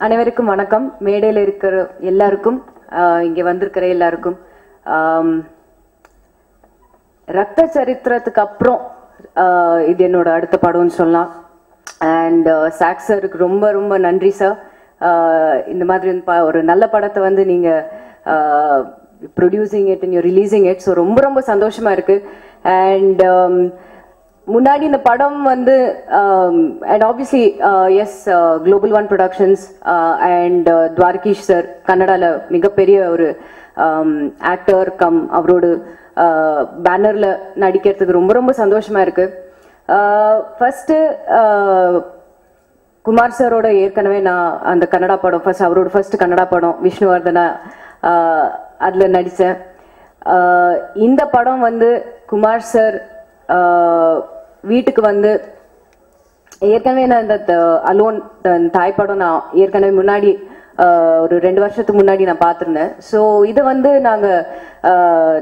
அனைவருக்கும் வணக்கம். மேடையில் இருக்கிற எல்லாருக்கும், இங்கே வந்திருக்கிற எல்லாருக்கும், ரத்த சரித்திரத்துக்கு அப்புறம் இது என்னோட அடுத்த படம்னு சொல்லலாம். அண்ட் சாக் சாருக்கு ரொம்ப ரொம்ப நன்றி சார். இந்த மாதிரி ஒரு நல்ல படத்தை வந்து நீங்கள் producing it and you releasing it. So ரொம்ப ரொம்ப சந்தோஷமா இருக்கு. அண்ட் முன்னாடி இந்த படம் வந்து and obviously as Global One Productions and Dwarakish sir கன்னடால மிகப்பெரிய ஒரு ஆக்டர் கம் அவரோட பேனர்ல நடிக்கிறதுக்கு ரொம்ப ரொம்ப சந்தோஷமா இருக்கு. ஃபர்ஸ்ட் குமார் சாரோட ஏற்கனவே நான் அந்த கன்னடா படம் அவரோட ஃபர்ஸ்ட் கன்னடா படம் விஷ்ணுவர்தனா அதுல நடித்தேன். இந்த படம் வந்து குமார் சார் வீட்டுக்கு வந்து ஏற்கனவே நான் இந்த அலோன் தாய் படம் நான் ஏற்கனவே முன்னாடி ஒரு 2 வருஷத்துக்கு முன்னாடி நான் பார்த்துருந்தேன். ஸோ இதை வந்து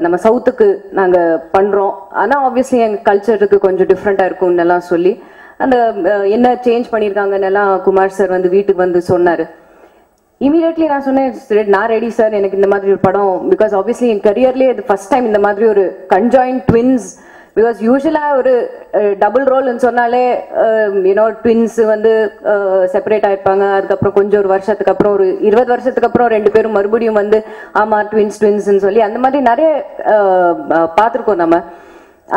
நம்ம சவுத்துக்கு நாங்கள் பண்ணுறோம். ஆனால் ஆப்வியஸ்லி எங்கள் கல்ச்சருக்கு கொஞ்சம் டிஃப்ரெண்ட்டாக இருக்கும்னு எல்லாம் சொல்லி அந்த என்ன சேஞ்ச் பண்ணியிருக்காங்கன்னு எல்லாம் குமார் சார் வந்து வீட்டுக்கு வந்து சொன்னார். இமீடியட்லி நான் சொன்னேன், நான் ரெடி சார், எனக்கு இந்த மாதிரி ஒரு படம். பிகாஸ் ஆப்வியஸ்லி என் கரியர்லேயே இது ஃபர்ஸ்ட் டைம் இந்த மாதிரி ஒரு கன்ஜாயின்ட் ட்வின்ஸ். பிகாஸ் யூஸ்வலாக ஒரு டபுள் ரோல்னு சொன்னாலே யூனோ ட்வின்ஸ் வந்து செப்பரேட் ஆயிருப்பாங்க. அதுக்கப்புறம் கொஞ்சம் ஒரு வருஷத்துக்கு அப்புறம் ஒரு 20 வருஷத்துக்கு அப்புறம் 2 பேரும் மறுபடியும் வந்து ஆமாம் ட்வின்ஸ்ன்னு சொல்லி அந்த மாதிரி நிறைய பார்த்துருக்கோம் நம்ம.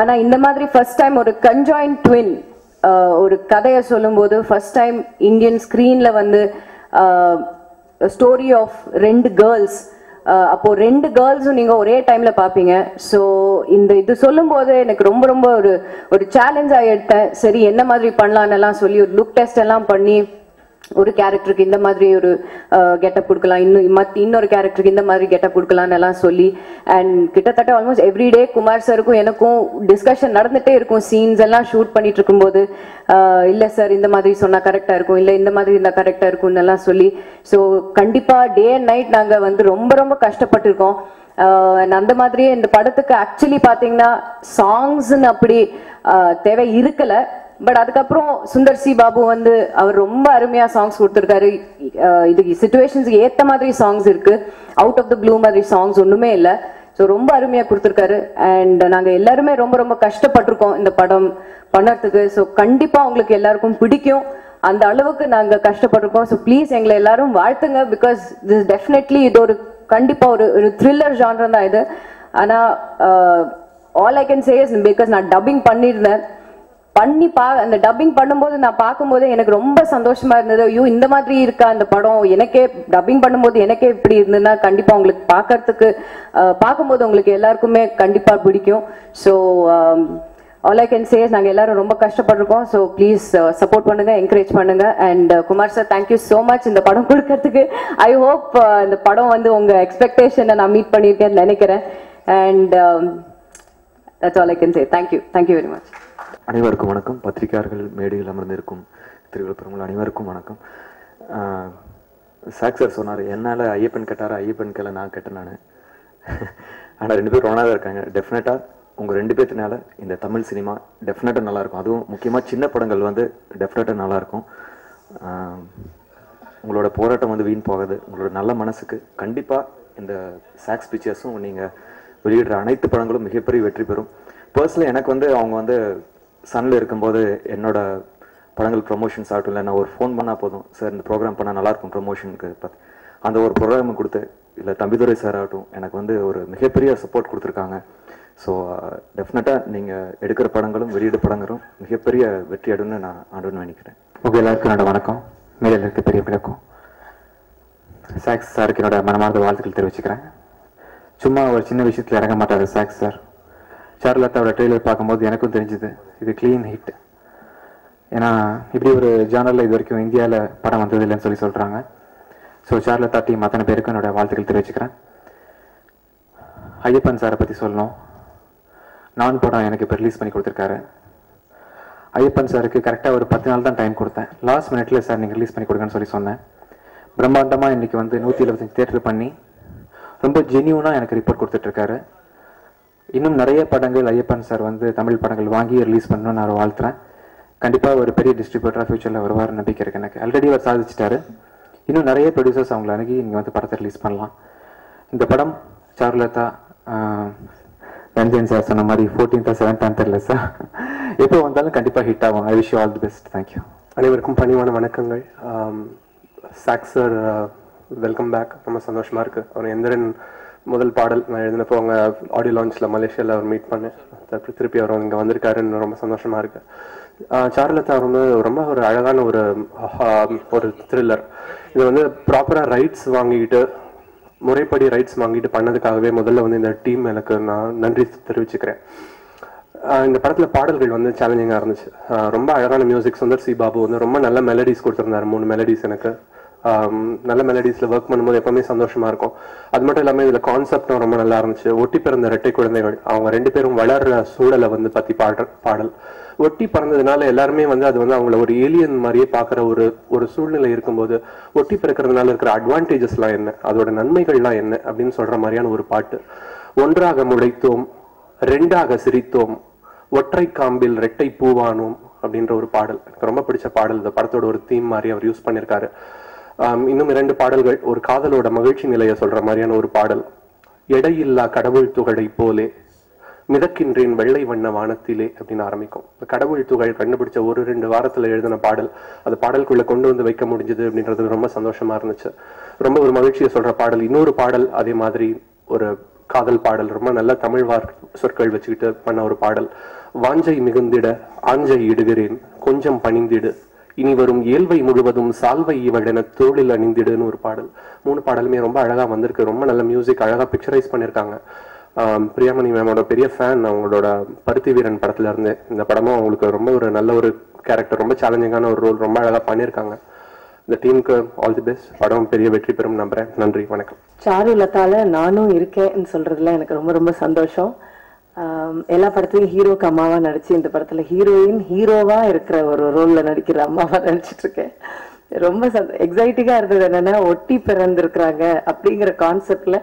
ஆனால் இந்த மாதிரி ஃபர்ஸ்ட் டைம் ஒரு கன்ஜாயின்ட் ட்வின் ஒரு கதையை சொல்லும்போது ஃபர்ஸ்ட் டைம் இந்தியன் ஸ்க்ரீனில் வந்து ஸ்டோரி ஆஃப் 2 கேர்ள்ஸ். அப்போ 2 கேர்ள்ஸும் நீங்க ஒரே டைம்ல பாப்பீங்க. ஸோ இது சொல்லும் போது எனக்கு ரொம்ப ரொம்ப ஒரு சேலஞ்சா எடுத்தேன். சரி என்ன மாதிரி பண்ணலான்னு எல்லாம் சொல்லி ஒரு லுக் டெஸ்ட் எல்லாம் பண்ணி ஒரு கேரக்டருக்கு இந்த மாதிரி ஒரு கெட்டப் கொடுக்கலாம், இன்னொரு கேரக்டருக்கு இந்த மாதிரி கெட்டப் கொடுக்கலான்னு எல்லாம் சொல்லி அண்ட் கிட்டத்தட்ட ஆல்மோஸ்ட் எவ்ரிடே குமார் சாருக்கும் எனக்கும் டிஸ்கஷன் நடந்துட்டே இருக்கும். சீன்ஸ் எல்லாம் ஷூட் பண்ணிட்டு இருக்கும்போது இல்லை சார் இந்த மாதிரி சொன்னா கரெக்டா இருக்கும், இல்லை இந்த மாதிரி இருந்தா கரெக்டா இருக்கும்னு எல்லாம் சொல்லி. ஸோ கண்டிப்பா டே அண்ட் நைட் நாங்க வந்து ரொம்ப ரொம்ப கஷ்டப்பட்டிருக்கோம். அந்த மாதிரியே இந்த படத்துக்கு ஆக்சுவலி பாத்தீங்கன்னா சாங்ஸ்ன்னு அப்படி தேவை இருக்கல. பட் அதுக்கப்புறம் சுந்தர் சி பாபு வந்து அவர் ரொம்ப அருமையா சாங்ஸ் கொடுத்துருக்காரு. இதுக்கு சிச்சுவேஷன்ஸ்க்கு ஏத்த மாதிரி சாங்ஸ் இருக்கு, அவுட் ஆஃப் த ப்ளூ மாதிரி சாங்ஸ் ஒண்ணுமே இல்லை. ஸோ ரொம்ப அருமையா கொடுத்துருக்காரு. அண்ட் நாங்க எல்லாருமே ரொம்ப ரொம்ப கஷ்டப்பட்டிருக்கோம் இந்த படம் பண்ணறதுக்கு. ஸோ கண்டிப்பா உங்களுக்கு எல்லாருக்கும் பிடிக்கும், அந்த அளவுக்கு நாங்க கஷ்டப்பட்டிருக்கோம். ஸோ ப்ளீஸ் எங்களை எல்லாரும் வாழ்த்துங்க. பிகாஸ் திஸ் டெஃபினெட்லி இது ஒரு கண்டிப்பா ஒரு த்ரில்லர் ஜான்ரா தான் இது. ஆனா all I can say is because நான் டப்பிங் பண்ணியிருந்தேன். அந்த டப்பிங் பண்ணும்போது நான் பார்க்கும்போது எனக்கு ரொம்ப சந்தோஷமா இருந்தது. ஐயோ இந்த மாதிரி இருக்கா அந்த படம், எனக்கே டப்பிங் பண்ணும்போது எனக்கே இப்படி இருந்ததுன்னா கண்டிப்பா உங்களுக்கு பார்க்கும்போது உங்களுக்கு எல்லாருக்குமே கண்டிப்பா பிடிக்கும். So all I can say நாங்கள் எல்லாரும் ரொம்ப கஷ்டப்பட்டிருக்கோம். ஸோ ப்ளீஸ் சப்போர்ட் பண்ணுங்க, என்கரேஜ் பண்ணுங்க. And Kumar sir thank you so much இந்த படம் கொடுக்கறதுக்கு. ஐ ஹோப் இந்த படம் வந்து உங்க எக்ஸ்பெக்டேஷனை நான் மீட் பண்ணியிருக்கேன்னு நினைக்கிறேன். And that's all I can say. Thank you very much. அனைவருக்கும் வணக்கம். பத்திரிகையாளர்கள் மேடையில் அமர்ந்திருக்கும் திருவிழப்பெருங்கள் அனைவருக்கும் வணக்கம். சாக் சார் சொன்னார், என்னால் ஐயப்பன் கேட்டார், ஐயப்பன் கேள நான் கேட்டேன் நான். ஆனால் 2 பேரும் ஒன்றா தான் இருக்காங்க. டெஃபினட்டாக உங்கள் 2 பேர்த்தினால இந்த தமிழ் சினிமா டெஃபினட்டாக நல்லாயிருக்கும். அதுவும் முக்கியமாக சின்ன படங்கள் வந்து டெஃபினட்டாக நல்லாயிருக்கும். உங்களோட போராட்டம் வந்து வீண் போகாது. உங்களோட நல்ல மனசுக்கு கண்டிப்பாக இந்த சாக்ஸ் பிக்சர்ஸும் நீங்கள் வெளியிடுற அனைத்து படங்களும் மிகப்பெரிய வெற்றி பெறும். பர்சனலி எனக்கு வந்து அவங்க வந்து சன்னில் இருக்கும்போது என்னோட படங்கள் ப்ரொமோஷன்ஸ் ஆகட்டும், இல்லை நான் ஒரு ஃபோன் பண்ணால் போதும், சார் இந்த ப்ரோக்ராம் பண்ணால் நல்லாயிருக்கும் ப்ரொமோஷனுக்கு பார்த்து அந்த ஒரு ப்ரோக்ராம் கொடுத்து, இல்லை தம்பிதுரை சார் ஆகட்டும் எனக்கு வந்து ஒரு மிகப்பெரிய சப்போர்ட் கொடுத்துருக்காங்க. ஸோ டெஃபினட்டாக நீங்கள் எடுக்கிற படங்களும் வெளியிட படங்களும் மிகப்பெரிய வெற்றி அடைன்னு நான் ஆண்டுன்னு நினைக்கிறேன். ஓகே, எல்லாருக்கும் என்னோட வணக்கம். மேடையில் இருக்க பெரிய பிறக்கும் சாக்ஸ் சாருக்கு என்னோட மனமார்ந்த வாழ்த்துக்கள் தெரிவிச்சுக்கிறேன். சும்மா ஒரு சின்ன விஷயத்தில் இறங்க மாட்டார் சாக்ஸ் சார். சார்லத்தாவோட ட்ரெய்லர் பார்க்கும்போது எனக்கும் தெரிஞ்சுது இது க்ளீன் ஹிட். ஏன்னா இப்படி ஒரு ஜானரில் இது வரைக்கும் இந்தியாவில் படம் வந்தது இல்லைன்னு சொல்கிறாங்க. ஸோ சார்லத்தா டீம் அத்தனை பேருக்கும் என்னோட வாழ்த்துக்கள் தெரிவிச்சுக்கிறேன். ஐயப்பன் சாரை பற்றி சொல்லணும். நான் படம் எனக்கு இப்போ ரிலீஸ் பண்ணி கொடுத்துருக்காரு. ஐயப்பன் சாருக்கு கரெக்டாக ஒரு 10 நாள் தான் டைம் கொடுத்தேன். லாஸ்ட் மினிட்ல சார் நீங்கள் ரிலீஸ் பண்ணி கொடுங்கன்னு சொல்லி சொன்னேன். பிரம்மாண்டமாக இன்றைக்கி வந்து 175 தியேட்டர் பண்ணி ரொம்ப ஜென்யூனாக எனக்கு ரிப்போர்ட் கொடுத்துட்ருக்காரு. இன்னும் நிறைய படங்கள் ஐயப்பன் சார் வந்து தமிழ் படங்கள் வாங்கி ரிலீஸ் பண்ணணும்னு நான் வாழ்த்துறேன். கண்டிப்பாக ஒரு பெரிய டிஸ்ட்ரிபியூட்டராக ஃபியூச்சரில் வருவார் நம்பிக்கை இருக்கு எனக்கு. ஆல்ரெடி அவர் சாதிச்சிட்டாரு. இன்னும் நிறைய ப்ரொடியூசர்ஸ் அவங்களை அணுகி நீங்கள் வந்து படத்தை ரிலீஸ் பண்ணலாம். இந்த படம் சாருலதா ரஞ்சன் சார் சொன்ன மாதிரி 14th or 17th தெரியல சார், எப்போ வந்தாலும் கண்டிப்பாக ஹிட் ஆகும். I wish you all the best. Thank you. அனைவருக்கும் பணிவான வணக்கங்கள். சாக்ஸ் சார் வெல்கம் பேக். ரொம்ப சந்தோஷமாக இருக்குது. அவர் எந்திரன் முதல் பாடல் நான் எழுதினப்போ அவங்க ஆடியோ லான்ச்சில் மலேசியாவில் அவர் மீட் பண்ணேன். திருப்பி அவர் இங்கே வந்திருக்காருன்னு ரொம்ப சந்தோஷமாக இருக்குது. சாருலதா வந்து ரொம்ப ஒரு அழகான ஒரு த்ரில்லர். இது வந்து ப்ராப்பராக ரைட்ஸ் வாங்கிக்கிட்டு முறைப்படி ரைட்ஸ் வாங்கிட்டு பண்ணதுக்காகவே முதல்ல வந்து இந்த டீம் எனக்கு நான் நன்றி தெரிவிச்சுக்கிறேன். இந்த படத்தில் பாடல்கள் வந்து சேலஞ்சிங்காக இருந்துச்சு. ரொம்ப அழகான மியூசிக். சுந்தர் சி பாபு வந்து ரொம்ப நல்ல மெலடிஸ் கொடுத்துருந்தாரு. 3 மெலடிஸ் எனக்கு நல்ல மெலடிஸில் ஒர்க் பண்ணும்போது எப்பவுமே சந்தோஷமாக இருக்கும். அது மட்டும் இல்லாமல் இதில் கான்செப்டும் ரொம்ப நல்லா இருந்துச்சு. ஒட்டி பிறந்த இரட்டை குழந்தைகள், அவங்க 2 பேரும் வளர்ற சூழலை வந்து பற்றி பாடல். ஒட்டி பிறந்ததுனால எல்லாருமே வந்து அது வந்து அவங்கள ஒரு ஏலியன் மாதிரியே பார்க்குற ஒரு சூழ்நிலை இருக்கும்போது ஒட்டி பிறக்கிறதுனால இருக்கிற அட்வான்டேஜஸ்லாம் என்ன, அதோட நன்மைகள்லாம் என்ன அப்படின்னு சொல்கிற மாதிரியான ஒரு பாட்டு. ஒன்றாக முளைத்தோம், 2ஆக சிரித்தோம், ஒற்றை காம்பில் ரெட்டை பூவானோம் அப்படின்ற ஒரு பாடல் எனக்கு ரொம்ப பிடிச்ச பாடல். இந்த படத்தோட ஒரு தீம் மாதிரி அவர் யூஸ் பண்ணியிருக்காரு. இன்னும் 2 பாடல்கள். ஒரு காதலோட மகிழ்ச்சி நிலையை சொல்ற மாதிரியான ஒரு பாடல். எடையில்லா கடவுள் துகளை போலே மிதக்கின்றேன் வெள்ளை வண்ண வானத்திலே அப்படின்னு ஆரம்பிக்கும். கடவுள் துகள் கண்டுபிடிச்ச 1-2 வாரத்தில் எழுதின பாடல். அது பாடலுக்குள்ள கொண்டு வந்து வைக்க முடிஞ்சது அப்படின்றது ரொம்ப சந்தோஷமா இருந்துச்சு. ரொம்ப ஒரு மகிழ்ச்சியை சொல்ற பாடல். இன்னொரு பாடல் அதே மாதிரி ஒரு காதல் பாடல். ரொம்ப நல்ல தமிழ் சொற்கள் வச்சுக்கிட்டு பண்ண ஒரு பாடல். வாஞ்சை மிகுந்திட ஆஞ்சை இடுகிறேன் கொஞ்சம் பணிந்திடு, இனி வரும் ஏழ்வை முழுவதும் சால்வை இவளென தோளில் அணிந்திடுன்னு ஒரு பாடல். 3 பாடலுமே ரொம்ப அழகா வந்திருக்கு. ரொம்ப நல்ல மியூசிக், அழகா பிக்சரைஸ் பண்ணியிருக்காங்க. பிரியாமணி மேமோட பெரிய ஃபேன். அவங்களோட பருத்தி வீரன் படத்துல இருந்து இந்த படமும் அவங்களுக்கு ரொம்ப ஒரு நல்ல ஒரு கேரக்டர், ரொம்ப சேலஞ்சிங்கான ஒரு ரோல் ரொம்ப அழகா பண்ணியிருக்காங்க. இந்த டீமுக்கு ஆல் தி பெஸ்ட். படம் பெரிய வெற்றி பெறும் நம்புறேன். நன்றி, வணக்கம். சாருலதால நானும் இருக்கேன்னு சொல்றதுல எனக்கு ரொம்ப ரொம்ப சந்தோஷம். எல்லா படத்துலயும் ஹீரோக்கு அம்மாவா நடிச்சு இந்த படத்துல ஹீரோயின் ஹீரோவா இருக்கிற ஒரு ரோல்ல நடிக்கிற அம்மாவா நடிச்சிட்டு இருக்கேன். ரொம்ப எக்ஸைட்டிங்கா இருந்தது. என்னன்னா ஒட்டி பிறந்திருக்கிறாங்க அப்படிங்கிற கான்செப்ட்ல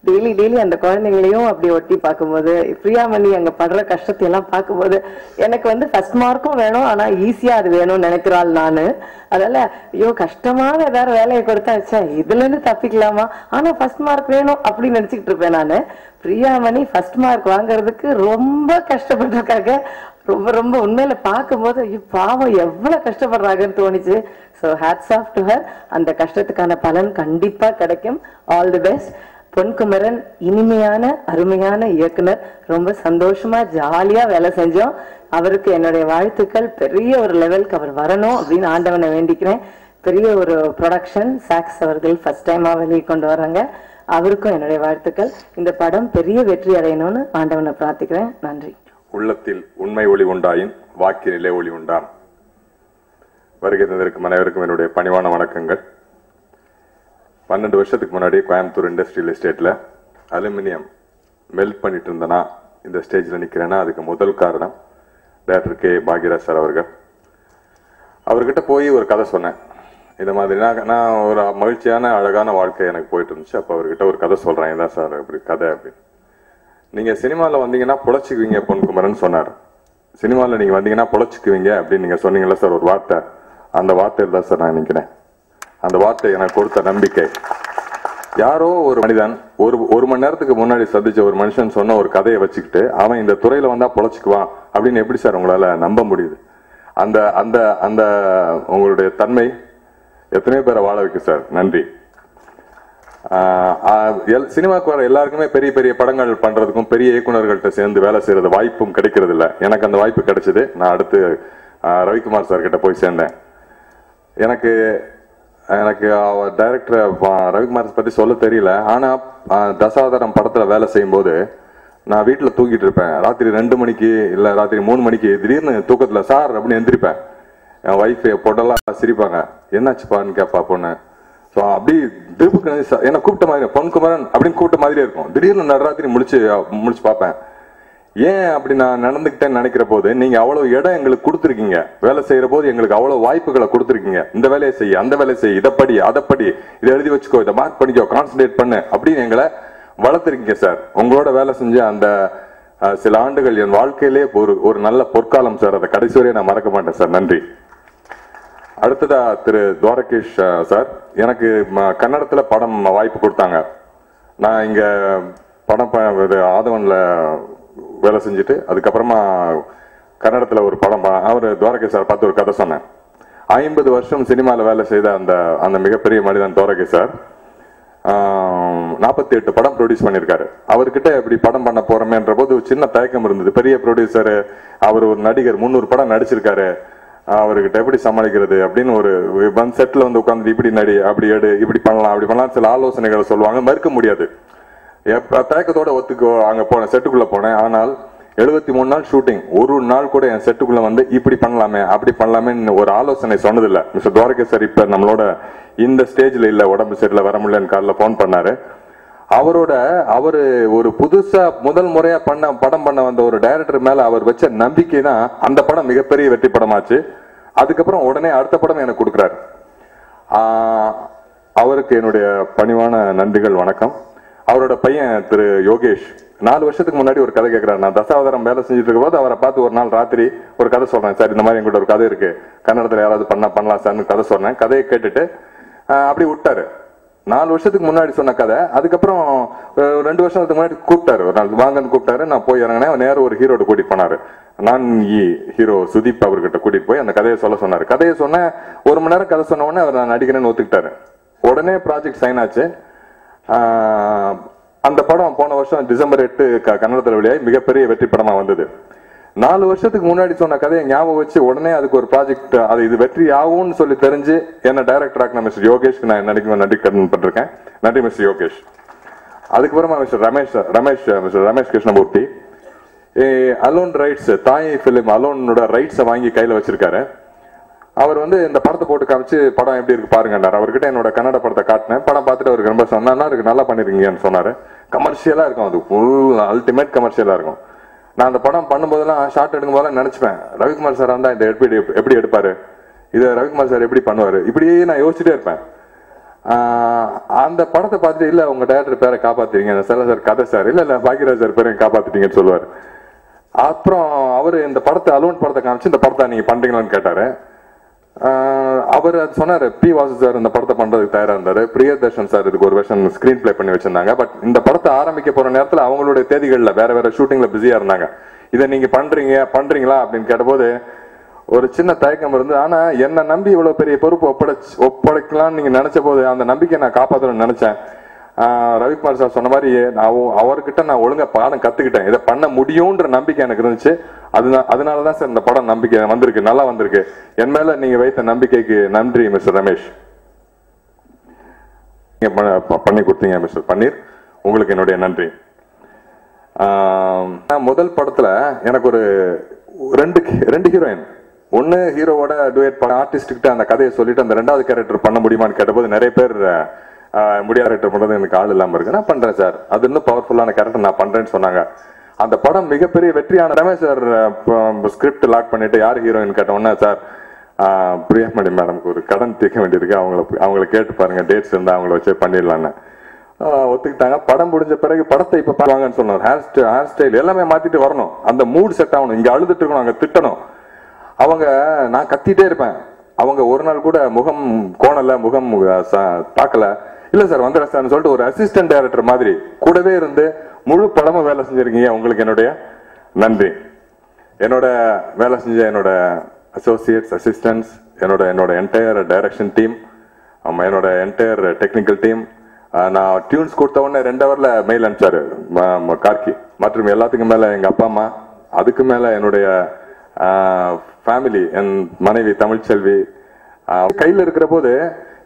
டெய்லி அந்த குழந்தைங்களையும் அப்படி ஒட்டி பார்க்கும்போது, பிரியாமணி அங்க படுற கஷ்டத்தை எல்லாம் பார்க்கும்போது எனக்கு வந்து ஃபர்ஸ்ட் மார்க்கும் வேணும், ஆனா ஈஸியா அது வேணும்னு நினைக்கிறாள் நானு. அதனால ஐயோ கஷ்டமான ஏதாவது வேலையை கொடுத்தா வச்சா இதுல இருந்து தப்பிக்கலாமா, ஆனா ஃபர்ஸ்ட் மார்க் வேணும் அப்படின்னு நினைச்சுக்கிட்டு இருப்பேன் நானு. பிரியாமணி ஃபர்ஸ்ட் மார்க் வாங்குறதுக்கு ரொம்ப கஷ்டப்பட்டிருக்காங்க. ரொம்ப ரொம்ப உண்மையில பார்க்கும்போது ஐயோ பாவம் எவ்வளவு கஷ்டப்படுறாங்கன்னு தோணுச்சு. So hats off to her. அந்த கஷ்டத்துக்கான பலன் கண்டிப்பா கிடைக்கும். All the best. பொன்குமரன் இனிமையான அருமையான இயக்குனர். ரொம்ப சந்தோஷமா ஜாலியா வேலை செஞ்சோம். அவருக்கு என்னுடைய வாழ்த்துக்கள். பெரிய ஒரு லெவலுக்கு அவர் வரணும் அப்படின்னு ஆண்டவனை வேண்டிக்கிறேன். பெரிய ஒரு ப்ரொடக்ஷன் சாக்ஸ் அவர்கள் ஃபர்ஸ்ட் டைமா வெளியே கொண்டு வர்றாங்க. அவருக்கும் என்னுடைய வாழ்த்துக்கள். இந்த படம் பெரிய வெற்றி அடையணும்னு ஆண்டவனை பிரார்த்திக்கிறேன். நன்றி. உள்ளத்தில் உண்மை ஒளி உண்டாயின் வாக்கினிலே ஒளி உண்டாம். வருகை தந்திருக்கும் அனைவருக்கும் என்னுடைய பணிவான வணக்கங்கள். 12 வருஷத்துக்கு முன்னாடி கோயம்புத்தூர் இண்டஸ்ட்ரியல் எஸ்டேட்ல அலுமினியம் மெல்ட் பண்ணிட்டு இருந்தேன்னா இந்த ஸ்டேஜில் நிற்கிறேன்னா அதுக்கு முதல் காரணம் டைரக்டர் கே பாக்யராஜ் சார் அவர்கள். அவர்கிட்ட போய் ஒரு கதை சொன்னேன். இந்த மாதிரி நான் ஒரு மகிழ்ச்சியான அழகான வாழ்க்கை எனக்கு போயிட்டு இருந்துச்சு. அப்போ அவர்கிட்ட ஒரு கதை சொல்றேன். இதான் சார் அப்படி கதை அப்படின்னு. நீங்க சினிமாவில் வந்தீங்கன்னா பொழைச்சிக்குவீங்க பொன்குமரன் சொன்னார். சினிமாவில் நீங்க வந்தீங்கன்னா பொழைச்சிக்குவீங்க அப்படின்னு நீங்க சொன்னீங்களா சார் ஒரு வார்த்தை. அந்த வார்த்தையில் தான் சார் நான் நிற்கிறேன். அந்த வார்த்தை எனக்கு கொடுத்த நம்பிக்கை. யாரோ ஒரு மனிதன் ஒரு மணி நேரத்துக்கு முன்னாடி சந்திச்ச ஒரு மனுஷன் சொன்ன ஒரு கதையை வச்சுக்கிட்டு அவன் இந்த துறையில வந்தா பொழைச்சிக்குவான் அப்படின்னு எப்படி சார் உங்களால நம்ப முடியுது? அந்த அந்த அந்த உங்களுடைய தன்மை எத்தனையோ பேரை வாழ வைக்கும் சார். நன்றி. சினிமாவுக்கு வர எல்லாருக்குமே பெரிய பெரிய படங்கள் பண்றதுக்கும் பெரிய இயக்குநர்கள்ட்ட சேர்ந்து வேலை செய்யறது வாய்ப்பும் கிடைக்கிறது இல்லை. எனக்கு அந்த வாய்ப்பு கிடைச்சது. நான் அடுத்து ரவிக்குமார் சார் கிட்ட போய் சேர்ந்தேன். எனக்கு டைரக்டர் ரவிக்குமார் பத்தி சொல்ல தெரியல. ஆனா தசாவதாரம் படத்துல வேலை செய்யும் போது நான் வீட்டுல தூங்கிட்டு இருப்பேன். ராத்திரி 2 மணிக்கு இல்ல ராத்திரி 3 மணிக்கு திடீர்னு தூக்கத்துல சார் அப்படின்னு எந்திரிப்பேன். என் ஒய்ஃப் பொண்ணெல்லாம் சிரிப்பாங்க. என்னாச்சுப்பான்னு கேட்பா பொண்ணு. ஸோ அப்படி திருப்புக்கு என்ன கூப்பிட்ட மாதிரி பொன்குமரன் அப்படின்னு கூப்பிட்ட மாதிரியே இருக்கும். திடீர்னு நடுராத்திரி முடிச்சு பார்ப்பேன். ஏன் அப்படி நான் நடந்துக்கிட்டேன்னு நினைக்கிற போது நீங்க அவ்வளவு இடம் எங்களுக்கு கொடுத்துருக்கீங்க. வேலை செய்யற போது எங்களுக்கு அவ்வளவு வாய்ப்புகளை கொடுத்துருக்கீங்க. இந்த வேலையை செய்ய, அந்த வேலையை செய்ய, இதை படி, அதை படி, இதை எழுதி வச்சுக்கோ, இதை மார்க் பண்ணிக்கோ, கான்சன்ட்ரேட் பண்ணு அப்படின்னு எங்களை வளர்த்துருக்கீங்க சார். உங்களோட வேலை செஞ்ச அந்த சில ஆண்டுகள் என் வாழ்க்கையிலே ஒரு நல்ல பொற்காலம் சார். அதை கடைசி வரையை நான் மறக்க மாட்டேன் சார். நன்றி. அடுத்ததா திரு துவாரகேஷ் சார், எனக்கு கன்னடத்துல படம் வாய்ப்பு கொடுத்தாங்க. நான் இங்க படம் ஆதவன்ல வேலை செஞ்சுட்டு அதுக்கப்புறமா கன்னடத்துல ஒரு படம் அவர் துவாரகேஷ் சார் பார்த்து ஒரு கதை சொன்னேன். 50 வருஷம் சினிமாவில் வேலை செய்த அந்த மிகப்பெரிய மனிதன் துவாரகேஷ் சார் 48 படம் ப்ரொடியூஸ் பண்ணியிருக்காரு. அவர்கிட்ட எப்படி படம் பண்ண போறோமேன்ற போது சின்ன தயக்கம் இருந்தது. பெரிய ப்ரொடியூசர், அவர் ஒரு நடிகர், 300 படம் நடிச்சிருக்காரு, அவர்கிட்ட எப்படி சமாளிக்கிறது அப்படின்னு ஒரு செட்ல வந்து உட்காந்து இப்படி நடி, அப்படி எடு, இப்படி பண்ணலாம், அப்படி பண்ணலாம் சில ஆலோசனைகளை சொல்லுவாங்க. மறுக்க முடியாது. தயக்கத்தோட ஒத்துக்கோ அங்க போனேன், செட்டுக்குள்ள போனேன். ஆனால் 73 நாள் ஷூட்டிங், ஒரு நாள் கூட என் செட்டுக்குள்ள வந்து இப்படி பண்ணலாமே அப்படி பண்ணலாமே ஒரு ஆலோசனை சொன்னதில்லை. மிஸ்டர் துவாரகேஷ் சார் இப்ப நம்மளோட இந்த ஸ்டேஜ்ல இல்ல, உடம்பு சரியில்லை, வர முடியலன்னு காலைல போன் பண்ணாரு. அவரு ஒரு புதுசா முதல் முறையா படம் பண்ண வந்த ஒரு டைரக்டர் மேல அவர் வச்ச நம்பிக்கை தான் அந்த படம் மிகப்பெரிய வெற்றி படமாச்சு. அதுக்கப்புறம் உடனே அடுத்த படம் எனக்கு கொடுக்குறாரு. அவருக்கு என்னுடைய பணிவான நன்றிகள், வணக்கம். அவரோட பையன் திரு யோகேஷ் 4 வருஷத்துக்கு முன்னாடி ஒரு கதை கேட்கிறாரு. நான் தசாவதாரம் வேலை செஞ்சுட்டு இருக்கும் போது அவரை பார்த்து ஒரு நாள் ராத்திரி ஒரு கதை சொல்றேன். சார் இந்த மாதிரி எங்கிட்ட ஒரு கதை இருக்கு, கன்னடத்துல யாராவது பண்ணலாம் சார்னு கதை சொன்னேன். கதையை கேட்டுட்டு அப்படி விட்டாரு. 4 வருஷத்துக்கு முன்னாடி சொன்ன கதை. அதுக்கப்புறம் 2 வருஷத்துக்கு முன்னாடி கூப்பிட்டாரு, ஒரு நாள் வாங்கன்னு கூப்பிட்டாரு. நான் போய் இறங்கினேன். நேரம் ஒரு ஹீரோட கூட்டிட்டு போனாரு. நான் ஹீரோ சுதீப் அவர்கிட்ட கூட்டிட்டு போய் அந்த கதையை சொல்ல சொன்னாரு. கதையை சொன்ன 1 மணி நேரம் கதை சொன்ன உடனே அவர் நான் நடிக்கிறேன்னு ஒத்துக்கிட்டாரு. உடனே ப்ராஜெக்ட் சைன் ஆச்சு. அந்த படம் போன வருஷம் டிசம்பர் 8 கன்னடத்தில் வெளியாகி மிகப்பெரிய வெற்றி படமா வந்தது. 4 வருஷத்துக்கு முன்னாடி சொன்ன கதையை ஞாபகம் வச்சு உடனே அதுக்கு ஒரு ப்ராஜெக்ட், அது இது வெற்றி ஆகும்னு சொல்லி தெரிஞ்சு என்ன டைரக்டர் ஆக்கின மிஸ்டர் யோகேஷ்க்கு நான் நன்றி கடன் பட்டிருக்கேன். நன்றி மிஸ்டர் யோகேஷ். அதுக்கப்புறமா mister Ramesh Krishnamurthy alone rights, Thai film அலோனோட ரைட்ஸை வாங்கி கையில வச்சிருக்காரு. அவர் வந்து இந்த படத்தை போட்டு காமிச்சு படம் எப்படி இருக்கு பாருங்கன்னாரு. அவர்கிட்ட என்னோட கன்னட படத்தை காட்டினேன். படம் பார்த்துட்டு அவருக்கு ரொம்ப சொன்னா இருக்கு, நல்லா பண்ணிருக்கீங்கன்னு சொன்னாரு. கமர்ஷியலா இருக்கும், அது ஃபுல் அல்டிமேட் கமர்ஷியலா இருக்கும். நான் அந்த படம் பண்ணும்போதெல்லாம் ஷார்ட் எடுக்கும் போதெல்லாம் நினைச்சுப்பேன், ரவிக்குமார் சார் வந்தா இந்த எப்படி எடுப்பாரு, இதை ரவிக்குமார் சார் எப்படி பண்ணுவாரு, இப்படியே நான் யோசிச்சுட்டே இருப்பேன். அந்த படத்தை பார்த்துட்டு இல்ல உங்க டைரக்டர் பேரை காப்பாத்துறீங்க சார், கதை சார் இல்ல பாக்கியராஜ் சார் பேரை காப்பாத்திட்டீங்கன்னு சொல்லுவாரு. அப்புறம் அவரு இந்த படத்தை அலோன் படத்தை காமிச்சு இந்த படத்தை நீங்க பண்றீங்களான்னு கேட்டாரு. அவர் சொன்னாரு, பி வாசு சார் இந்த படத்தை பண்றதுக்கு தயாரா இருந்தாரு, பிரியதர்ஷன் சார் இதுக்கு ஒரு வருஷம் ஸ்கிரீன் பிளே பண்ணி வச்சிருந்தாங்க. பட் இந்த படத்தை ஆரம்பிக்க போற நேரத்தில் அவங்களுடைய தேதிகள்ல வேற ஷூட்டிங்ல பிஸியா இருந்தாங்க. இதை நீங்க பண்றீங்களா அப்படின்னு கேட்டபோது ஒரு சின்ன தயக்கம் இருந்து, ஆனா என்ன நம்பி இவ்வளவு பெரிய பொறுப்பு ஒப்படைக்கலாம்னு நீங்க நினைச்ச போது அந்த நம்பிக்கை நான் காப்பாற்றணும்னு நினைச்சேன். ரவிக்குமார் சார் சொன்ன மாதிரி அவர்கிட்ட நான் ஒழுங்கா பாடம் கத்துக்கிட்டேன், இதை பண்ண முடியும்ன்ற நம்பிக்கை எனக்கு இருந்துச்சு. அதனாலதான் சார் இந்த படம் நம்பிக்கை வந்திருக்கு, நல்லா வந்திருக்கு. என் மேல நீங்க வைத்த நம்பிக்கைக்கு நன்றி மிஸ்டர் ரமேஷ். பண்ணி கொடுத்தீங்க மிஸ்டர் பன்னீர், உங்களுக்கு என்னுடைய நன்றி. முதல் படத்துல எனக்கு ஒரு ரெண்டு ஹீரோயின், ஒன்னு ஹீரோவோட டுயட் ஆர்டிஸ்ட் கிட்ட அந்த கதையை சொல்லிட்டு அந்த 2வது கேரக்டர் பண்ண முடியுமான்னு கேட்டபோது நிறைய பேர் முடியாத கேரக்டர் பண்றது எனக்கு ஆள் இல்லாம இருக்கு, நான் பண்றேன் சார், அது இன்னும் பவர்ஃபுல்லான கேரக்டர் நான் பண்றேன்னு சொன்னாங்க. அந்த படம் மிகப்பெரிய வெற்றியான ரமேஷ் சார் ஸ்கிரிப்ட் லாக் பண்ணிட்டு யார் ஹீரோயின் கேட்டோன்னா, சார் பிரியாமணி மேடம்க்கு ஒரு கடன் தீர்க்க வேண்டியிருக்கு, அவங்கள கேட்டு பாருங்க, டேட்ஸ் இருந்தா அவங்கள வச்சே பண்ணிடலான்னு ஒத்துக்கிட்டாங்க. படம் முடிஞ்ச பிறகு படத்தை இப்ப பாருங்கன்னு சொன்னார். ஹேர் ஸ்டைல் எல்லாமே மாத்திட்டு வரணும், அந்த மூட் செட் ஆகணும், இங்க அழுதுட்டு இருக்கணும், அங்க திட்டணும். அவங்க நான் கத்திட்டே இருப்பேன், அவங்க ஒரு நாள் கூட முகம் கோணல, முகம் பார்க்கல, இல்ல சார் வந்துடுறேன் சார்னு சொல்லிட்டு ஒரு அசிஸ்டன்ட் டைரக்டர் மாதிரி கூடவே இருந்து முழு படமும் வேலை செஞ்சிருக்கீங்க, உங்களுக்கு என்னுடைய நன்றி. என்னோட வேலை செஞ்ச என்னோட அசோசியேட்ஸ், அசிஸ்டன்ட்ஸ், என்னோட என்டையர் டைரக்ஷன் டீம், என்னோட என்டையர் டெக்னிக்கல் டீம். நான் டியூன்ஸ் கொடுத்த உடனே 2 ஹவர்ல மெயில் அனுப்பிச்சாரு கார்கி. மற்றும் எல்லாத்துக்கும் மேல எங்க அப்பா அம்மா, அதுக்கு மேல என்னுடைய ஃபேமிலி, என் மனைவி தமிழ்ச்செல்வி. கையில் இருக்கிற போது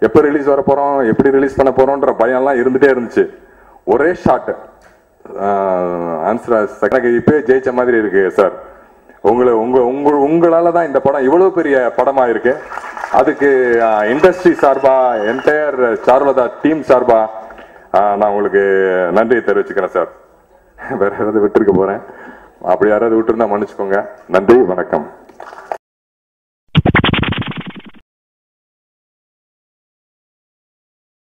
எப்ப ரிலீஸ் வர போறோம், எப்படி ரிலீஸ் பண்ண போறோம்ன்ற பயம் எல்லாம் இருந்துட்டே இருந்துச்சு. ஒரே ஷாட் ஆன்சர் இப்பவே ஜெயிச்ச மாதிரி இருக்கு சார். உங்களாலதான் இந்த படம் இவ்வளவு பெரிய படமா இருக்கு. அதுக்கு இண்டஸ்ட்ரி சார்பா, என்டையர் சார்வதா டீம் சார்பா நான் உங்களுக்கு நன்றி தெரிவிச்சுக்கிறேன் சார். வேற யாராவது விட்டுருக்க போறேன், அப்படி யாராவது விட்டுருந்தா மன்னிச்சுக்கோங்க. நன்றி, வணக்கம்.